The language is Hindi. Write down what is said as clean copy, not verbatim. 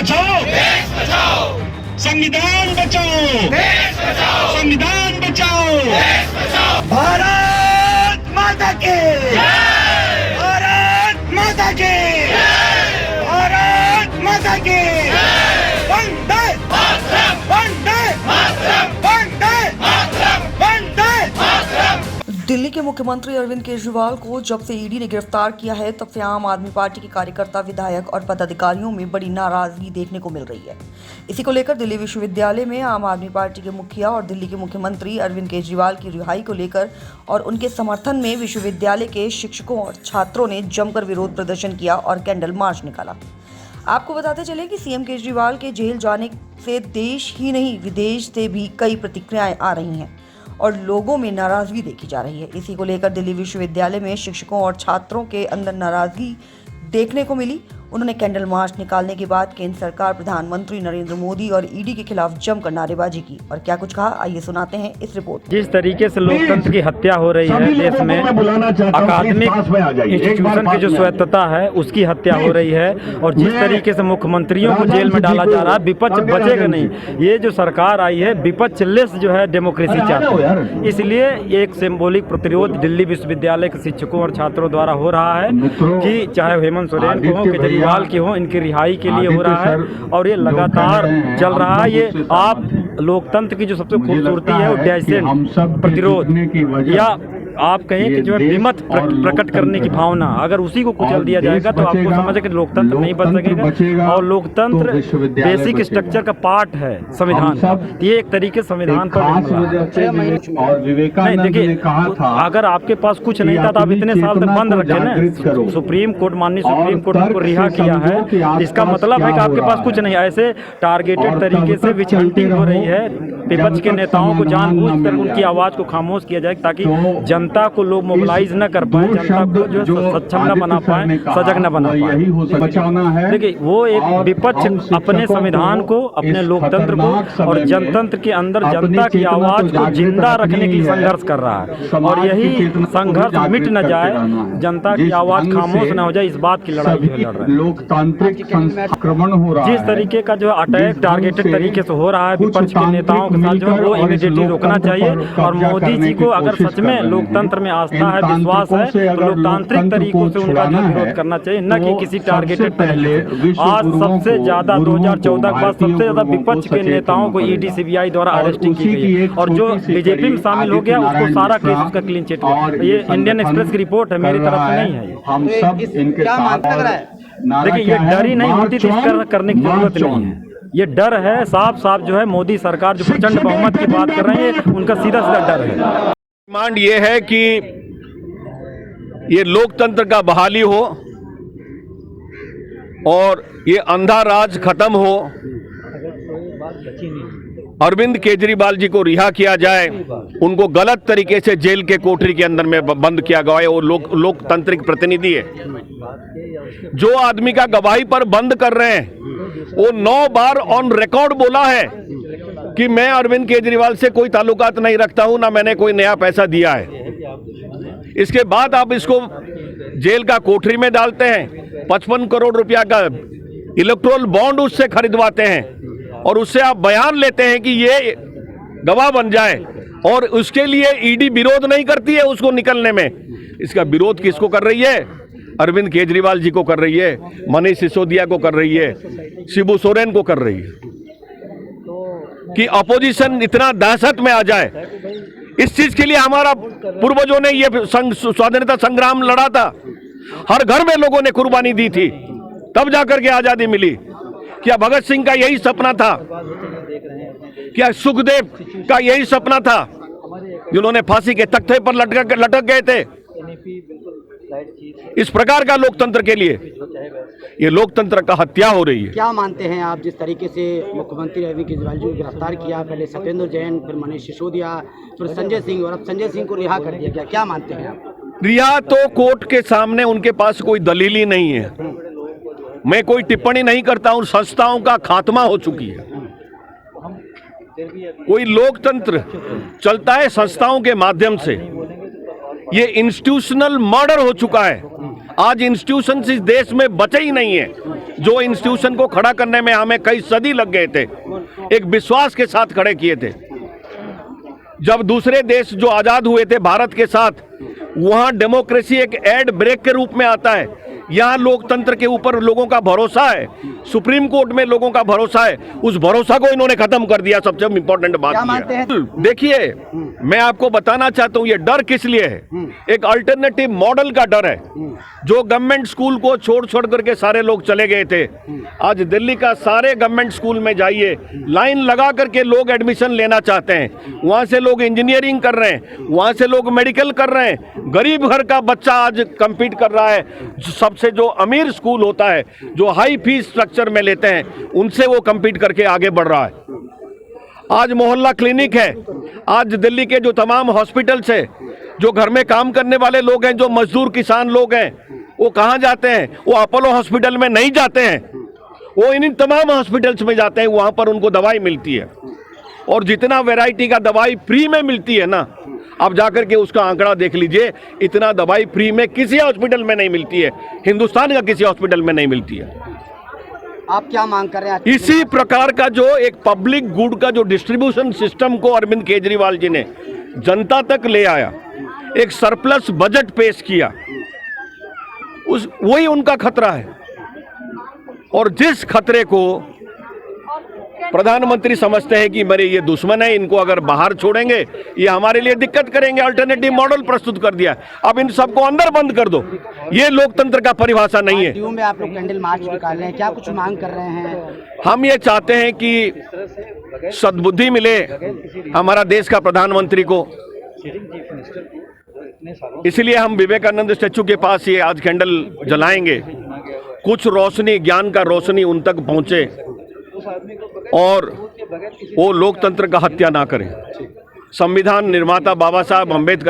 बचाओ, देश बचाओ, संविधान बचाओ, देश बचाओ, संविधान बचाओ, देश बचाओ। भारत माता की जय, भारत माता की जय, भारत माता की जय। वंदे मातरम, वंदे मातरम, वंदे मातरम, वंदे मातरम। दिल्ली के मुख्यमंत्री अरविंद केजरीवाल को जब से ईडी ने गिरफ्तार किया है तब से आम आदमी पार्टी के कार्यकर्ता, विधायक और पदाधिकारियों में बड़ी नाराजगी देखने को मिल रही है। इसी को लेकर दिल्ली विश्वविद्यालय में आम आदमी पार्टी के मुखिया और दिल्ली के मुख्यमंत्री अरविंद केजरीवाल की रिहाई को लेकर और उनके समर्थन में विश्वविद्यालय के शिक्षकों और छात्रों ने जमकर विरोध प्रदर्शन किया और कैंडल मार्च निकाला। आपको बताते चले कि सीएम केजरीवाल के जेल जाने से देश ही नहीं विदेश से भी कई प्रतिक्रियाएं आ रही हैं और लोगों में नाराजगी देखी जा रही है। इसी को लेकर दिल्ली विश्वविद्यालय में शिक्षकों और छात्रों के अंदर नाराजगी देखने को मिली। उन्होंने कैंडल मार्च निकालने के बाद केंद्र सरकार, प्रधानमंत्री नरेंद्र मोदी और ईडी के खिलाफ जमकर नारेबाजी की और क्या कुछ कहा, आइए सुनाते हैं इस रिपोर्ट। जिस तरीके से लोकतंत्र की हत्या हो रही है देश में, अकादमिक इंस्टीट्यूशन की जो स्वायत्तता है उसकी हत्या हो रही है और जिस तरीके से मुख्यमंत्रियों को जेल में डाला जा रहा है, विपक्ष बचेगा नहीं। ये जो सरकार आई है विपक्ष लेस जो है डेमोक्रेसी चाहती है, इसलिए एक सिंबॉलिक प्रतिरोध दिल्ली विश्वविद्यालय के शिक्षकों और छात्रों द्वारा हो रहा है कि चाहे हेमंत सोरेन को हो, केजरीवाल की हो, इनकी रिहाई के लिए हो रहा है और ये लगातार चल रहा है। ये आप लोकतंत्र की जो सबसे खूबसूरती है वो डेसेंट प्रतिरोध या आप कहें कि जो है विमत प्रकट करने की भावना, अगर उसी को कुचल दिया जाएगा तो आपको समझे कि लोकतंत्र नहीं बच सकेगा। और लोकतंत्र बेसिक स्ट्रक्चर का पार्ट है संविधान, ये एक तरीके संविधान पर नहीं। देखिए, अगर आपके पास कुछ नहीं था तो आप इतने साल तक बंद रखे ना। सुप्रीम कोर्ट, माननीय सुप्रीम कोर्ट उनको रिहा किया है, इसका मतलब है कि आपके पास कुछ नहीं। ऐसे टारगेटेड तरीके से विच हंटिंग हो रही है, विपक्ष के नेताओं को जानबूझकर उनकी आवाज को खामोश किया जाए ताकि जनता को लोग मोबिलाइज न कर पाए, जनता को जो सक्षम न बना पाए, सजग न बना पाए। देखिए, वो एक विपक्ष अपने संविधान को, अपने लोकतंत्र को और जनतंत्र के अंदर जनता की आवाज को जिंदा रखने के लिए संघर्ष कर रहा है और यही संघर्ष मिट न जाए, जनता की आवाज खामोश न हो जाए, इस बात की लड़ाई लड़ रहा है। लोकतांत्रिक संक्रमण हो रहा है, जिस तरीके का जो अटैक टारगेटेड तरीके से हो रहा है विपक्ष के नेताओं के साथ, जो वो इमीडिएटली रोकना चाहिए। और मोदी जी को अगर सच में लोकतंत्र में आस्था है, विश्वास है, तो लोकतांत्रिक तरीकों से उनका जो विरोध करना चाहिए, न कि किसी टारगेटेड तरीके से। आज सबसे ज्यादा 2014 के बाद सबसे ज्यादा विपक्ष के नेताओं को ईडी सीबीआई द्वारा अरेस्टिंग की गई है और जो बीजेपी में शामिल हो गया उसको सारा केस उसका क्लीन चिट किया। ये इंडियन एक्सप्रेस की रिपोर्ट है, मेरी तरफ से नहीं है। हम सब इनके देखिए, ये डर ही नहीं होती तो इसका करने की जरूरत नहीं है। ये डर है साफ साफ जो है मोदी सरकार जो प्रचंड बहुमत की बात कर रहे हैं, उनका सीधा सीधा डर है। डिमांड ये है कि ये लोकतंत्र का बहाली हो और ये अंधा राज खत्म हो, अरविंद केजरीवाल जी को रिहा किया जाए, उनको गलत तरीके से जेल के कोठरी के अंदर में बंद किया गया है। वो लोकतांत्रिक प्रतिनिधि है, जो आदमी का गवाही पर बंद कर रहे हैं, वो 9 बार ऑन रिकॉर्ड बोला है कि मैं अरविंद केजरीवाल से कोई ताल्लुकात नहीं रखता हूं, ना मैंने कोई नया पैसा दिया है। इसके बाद आप इसको जेल का कोठरी में डालते हैं, 55 करोड़ रुपया का इलेक्टोरल बॉन्ड उससे खरीदवाते हैं और उससे आप बयान लेते हैं कि ये गवाह बन जाए और उसके लिए ईडी विरोध नहीं करती है उसको निकलने में। इसका विरोध किसको कर रही है? अरविंद केजरीवाल जी को कर रही है, मनीष सिसोदिया को कर रही है, शिबू सोरेन को कर रही है कि अपोजिशन इतना दहशत में आ जाए। इस चीज के लिए हमारा पूर्वजों ने ये स्वाधीनता संग्राम लड़ा था, हर घर में लोगों ने कुर्बानी दी थी, तब जाकर के आजादी मिली। क्या भगत सिंह का यही सपना था? क्या सुखदेव का यही सपना था जिन्होंने फांसी के तख्ते पर लटक गए थे? इस प्रकार का लोकतंत्र के लिए ये लोकतंत्र का हत्या हो रही है। क्या मानते हैं आप, जिस तरीके से मुख्यमंत्री अरविंद केजरीवाल जी को गिरफ्तार किया, पहले सत्येंद्र जैन, फिर मनीष सिसोदिया, फिर संजय सिंह और अब संजय सिंह को रिहा कर दिया गया, क्या मानते हैं आप? रिहा तो कोर्ट के सामने उनके पास कोई दलील ही नहीं है। मैं कोई टिप्पणी नहीं करता हूं, संस्थाओं का खात्मा हो चुकी है। कोई लोकतंत्र चलता है संस्थाओं के माध्यम से, ये इंस्टीट्यूशनल मर्डर हो चुका है। आज इंस्टीट्यूशंस इस देश में बचे ही नहीं है। जो इंस्टीट्यूशन को खड़ा करने में हमें कई सदी लग गए थे, एक विश्वास के साथ खड़े किए थे। जब दूसरे देश जो आजाद हुए थे भारत के साथ, वहां डेमोक्रेसी एक एड ब्रेक के रूप में आता है। यहाँ लोकतंत्र के ऊपर लोगों का भरोसा है, सुप्रीम कोर्ट में लोगों का भरोसा है, उस भरोसा को इन्होंने खत्म कर दिया। सबसे इंपॉर्टेंट बात ये है। देखिए, मैं आपको बताना चाहता हूँ ये डर किस लिए है। एक अल्टरनेटिव मॉडल का डर है। जो गवर्नमेंट स्कूल को छोड़ करके सारे लोग चले गए थे, आज दिल्ली का सारे गवर्नमेंट स्कूल में जाइए, लाइन लगा करके लोग एडमिशन लेना चाहते हैं। वहां से लोग इंजीनियरिंग कर रहे हैं, वहां से लोग मेडिकल कर रहे हैं। गरीब घर का बच्चा आज compete कर रहा है, सबसे जो अमीर स्कूल होता है, जो हाई फीस स्ट्रक्चर में लेते हैं, उनसे वो compete करके आगे बढ़ रहा है। आज मोहल्ला क्लिनिक है, आज दिल्ली के जो तमाम हॉस्पिटल्स है, जो घर में काम करने वाले लोग हैं, जो मजदूर किसान लोग हैं, वो कहाँ जाते हैं? वो अपोलो हॉस्पिटल में नहीं जाते हैं, वो इन तमाम हॉस्पिटल्स में जाते हैं। वहां पर उनको दवाई मिलती है, और जितना वैरायटी का दवाई फ्री में मिलती है ना, आप जाकर के उसका आंकड़ा देख लीजिए, इतना दवाई फ्री में किसी हॉस्पिटल में नहीं मिलती है, हिंदुस्तान का किसी हॉस्पिटल में नहीं मिलती है। आप क्या मांग कर रहे हैं? इसी प्रकार का जो एक पब्लिक गुड का जो डिस्ट्रीब्यूशन सिस्टम को अरविंद केजरीवाल जी ने जनता तक ले आया, एक सरप्लस बजट पेश किया, वही उनका खतरा है। और जिस खतरे को प्रधानमंत्री समझते हैं कि मेरे ये दुश्मन है, इनको अगर बाहर छोड़ेंगे ये हमारे लिए दिक्कत करेंगे, अल्टरनेटिव मॉडल प्रस्तुत कर दिया। अब इन सबको अंदर बंद कर दो, ये लोकतंत्र का परिभाषा नहीं है। में आप लोग कैंडल मार्च निकाल रहे हैं, क्या कुछ मांग कर रहे हैं? हम ये चाहते हैं कि सद्बुद्धि मिले हमारा देश का प्रधानमंत्री को, इसलिए हम विवेकानंद स्टैचू के पास ये आज कैंडल जलाएंगे। कुछ रोशनी, ज्ञान का रोशनी उन तक पहुंचे और वो लोकतंत्र का हत्या ना करें। संविधान निर्माता बाबा साहब अम्बेडकर